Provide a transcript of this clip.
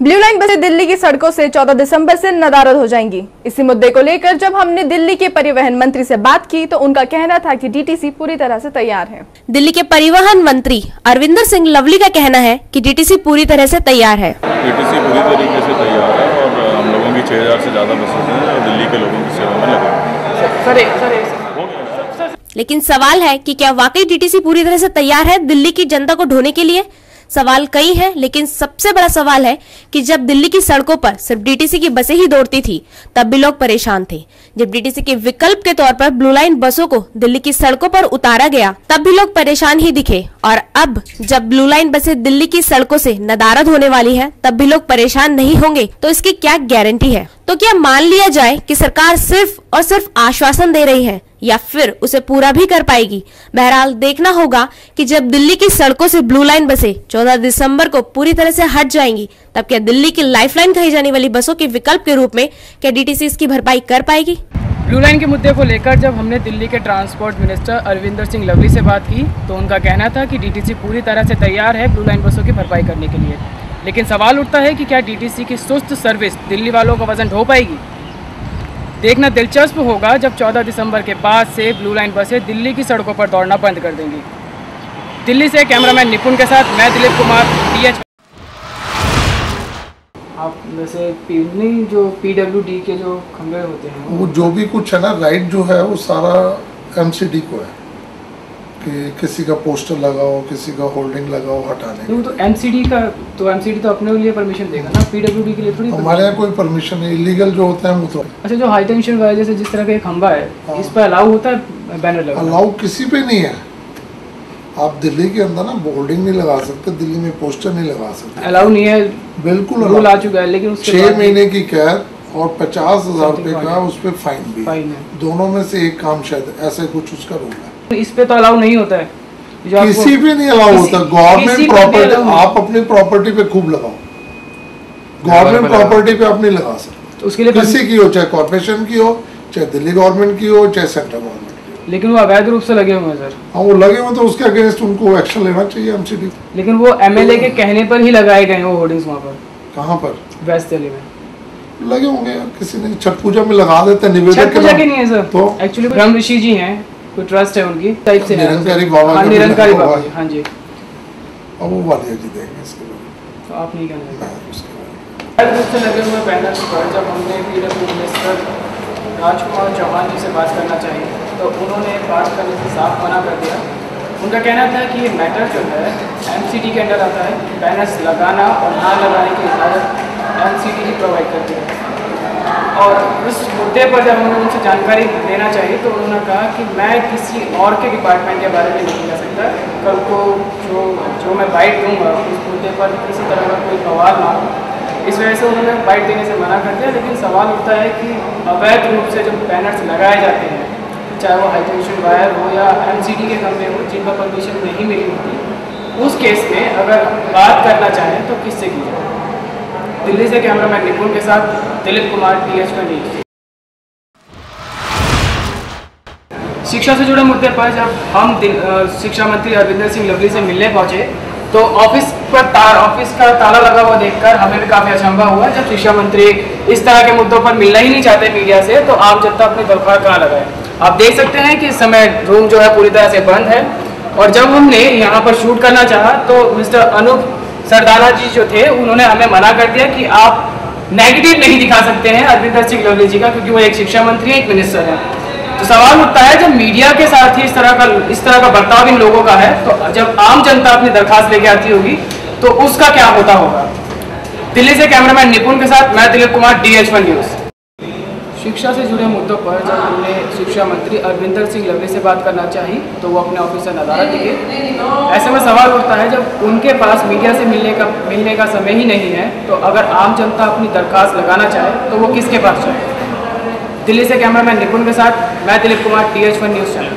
Blue line बसें दिल्ली की सड़कों से 14 दिसंबर से नदारद हो जाएंगी। इसी मुद्दे को लेकर जब हमने दिल्ली के परिवहन मंत्री से बात की तो उनका कहना था कि डीटीसी पूरी तरह से तैयार है। दिल्ली के परिवहन मंत्री अरविंदर सिंह लवली का कहना है कि डीटीसी पूरी तरह से तैयार है। डीटीसी पूरी तरीके से तैयार है और हम लोगों की 6000 से ज्यादा बसें हैं और दिल्ली के लोगों की सेवा में लगे। लेकिन सवाल है कि क्या वाकई डीटीसी पूरी तरह से तैयार है दिल्ली की जनता को ढोने के लिए। सवाल कई हैं, लेकिन सबसे बड़ा सवाल है कि जब दिल्ली की सड़कों पर सिर्फ डीटीसी की बसें ही दौड़ती थी तब भी लोग परेशान थे। जब डीटीसी के विकल्प के तौर पर ब्लू लाइन बसों को दिल्ली की सड़कों पर उतारा गया तब भी लोग परेशान ही दिखे, और अब जब ब्लू लाइन बसें दिल्ली की सड़कों से नदारद होने वाली हैं तब भी लोग परेशान नहीं होंगे, तो इसकी क्या गारंटी है। तो क्या मान लिया जाए कि सरकार सिर्फ और सिर्फ आश्वासन दे रही है या फिर उसे पूरा भी कर पाएगी। बहरहाल देखना होगा कि जब दिल्ली की सड़कों से ब्लू लाइन बसें 14 दिसंबर को पूरी तरह से हट जाएंगी तब क्या दिल्ली की लाइफलाइन कही जाने वाली बसों के विकल्प के रूप में क्या डीटीसी इसकी भरपाई कर पाएगी। ब्लू लाइन के मुद्दे को लेकर जब हमने दिल्ली के ट्रांसपोर्ट मिनिस्टर अरविंदर सिंह लवली से बात की तो उनका कहना था कि डीटीसी पूरी तरह से तैयार है ब्लू लाइन बसों की भरपाई करने के लिए। लेकिन सवाल उठता है कि क्या डीटीसी की सुस्त सर्विस दिल्ली वालों का वजन ढो पाएगी। देखना दिलचस्प होगा जब 14 दिसंबर के बाद से ब्लू लाइन बसें दिल्ली की सड़कों पर दौड़ना बंद कर देंगी। दिल्ली से कैमरामैन निपुण के साथ मैं दिलीप कुमार, DH। आप वैसे जो PWD के जो खंभे होते हैं वो जो भी कुछ है ना, राइट जो है वो सारा MCD को है कि किसी का पोस्टर लगाओ, किसी का होल्डिंग लगाओ, हटाने। तो MCD तो अपने लिए परमिशन देगा ना, PWD के लिए थोड़ी। हमारे यहाँ कोई परमिशन नहीं, इलीगल जो होता है वो तो। अच्छा, जो हाई टेंशन वाले जैसे जिस तरह का एक खंभा है, इस पर अलाउ होता है बैनर लगाना? अलाउ किसी पे नहीं है। आप दिल्ली के अंदर ना होल्डिंग नहीं लगा सकते, दिल्ली में पोस्टर नहीं लगा सकते, अलाउ नहीं है। बिल्कुल रूल आ चुका है, लेकिन 6 महीने की कैद और 50,000 रुपए का उस पर फाइन भी। दोनों में से एक काम शायद ऐसे कुछ उसका रूल है। इस पे तो अलाउ नहीं होता है, किसी पे नहीं अलाउ होता। गवर्नमेंट प्रॉपर्टी आप अपनी प्रॉपर्टी पे खूब लगाओ, गवर्नमेंट प्रॉपर्टी पे आप नहीं लगा सकते। तो उसके लिए किसी की हो, चाहे कॉर्पोरेशन की हो, चाहे दिल्ली गवर्नमेंट की हो, चाहे सेंट्रल गवर्नमेंट की हो। लेकिन वो अवैध रूप से लगे हुए हैं सर। हाँ, वो लगे हुए तो उसके अगेंस्ट उनको एक्शन लेना चाहिए MCD। लेकिन वो MLA के कहने पर ही लगाए गए वो होर्डिंग्स वहाँ पर। कहाँ पर? वेस्ट दिल्ली में लगे होंगे, किसी ने छठ पूजा में लगा देते हैं निवेदक। छठ पूजा के नहीं है सर, तो एक्चुअली ब्रह्म ऋषि जी हैं, कोई ट्रस्ट है उनकी टाइप से, निरंकारी बाबा। निरंकारी बाबा जी, हाँ जी। अब वो वाले जी देंगे इसके बारे। तो आप नहीं कहना उससे लगे हुए बैनर पर जब हमने PWD मिनिस्टर राजकुमार चौहान जी से बात करना चाहिए तो उन्होंने बात करने से साफ मना कर दिया। उनका कहना था कि ये मैटर जो है MCD के अंडर आता है, बैनर्स लगाना और ना लगाने की इजाज़त MCD ही प्रोवाइड करती है। और उस मुद्दे पर जब हमने उनसे जानकारी लेना चाहिए तो उन्होंने कहा कि मैं किसी और के डिपार्टमेंट के बारे में नहीं कह सकता, कल को जो मैं बाइट दूंगा उस मुद्दे पर किसी तरह का कोई बवाल ना हो, इस वजह से उन्होंने बाइट देने से मना कर दिया। लेकिन सवाल उठता है कि अवैध रूप से जो बैनर्स लगाए जाते हैं, चाहे वो हाई टेंशन वायर हो या MCD के खंभे हो जिनका परमिशन नहीं मिली होती, उस केस में अगर बात करना चाहें तो किससे की जाए। दिल्ली से कैमरामैन निपुण के साथ दिलीप कुमार, DH का न्यूज़। शिक्षा से जुड़े मुद्दे पर जब हम शिक्षा मंत्री अरविंदर सिंह लवली से मिलने पहुंचे तो ऑफिस का ताला लगा हुआ देखकर हमें भी काफ़ी अचंभा हुआ। जब शिक्षा मंत्री इस तरह के मुद्दों पर मिलना ही नहीं चाहते मीडिया से तो आम जनता अपनी दरख्वास्त कहाँ लगाए। आप देख सकते हैं कि इस समय रूम जो है पूरी तरह से बंद है, और जब हमने यहाँ पर शूट करना चाहा तो मिस्टर अनूप सरदाना जी जो थे उन्होंने हमें मना कर दिया कि आप नेगेटिव नहीं दिखा सकते हैं अरविंदर सिंह लवली जी का, क्योंकि वो एक शिक्षा मंत्री एक मिनिस्टर है। तो सवाल उठता है जब मीडिया के साथ ही इस तरह का बर्ताव इन लोगों का है तो जब आम जनता अपनी दरखास्त लेके आती होगी तो उसका क्या होगा। दिल्ली से कैमरामैन निपुण के साथ मैं दिलीप कुमार, DH न्यूज़। शिक्षा से जुड़े मुद्दों पर जब हमने शिक्षा मंत्री अरविंदर सिंह लवली से बात करना चाही तो वो अपने ऑफिस से नदारद दिखे। ऐसे में सवाल उठता है जब उनके पास मीडिया से मिलने का समय ही नहीं है तो अगर आम जनता अपनी दरखास्त लगाना चाहे तो वो किसके पास जाए। दिल्ली से कैमरामैन निपुण के साथ मैं Dilip Kumar, DH news channel.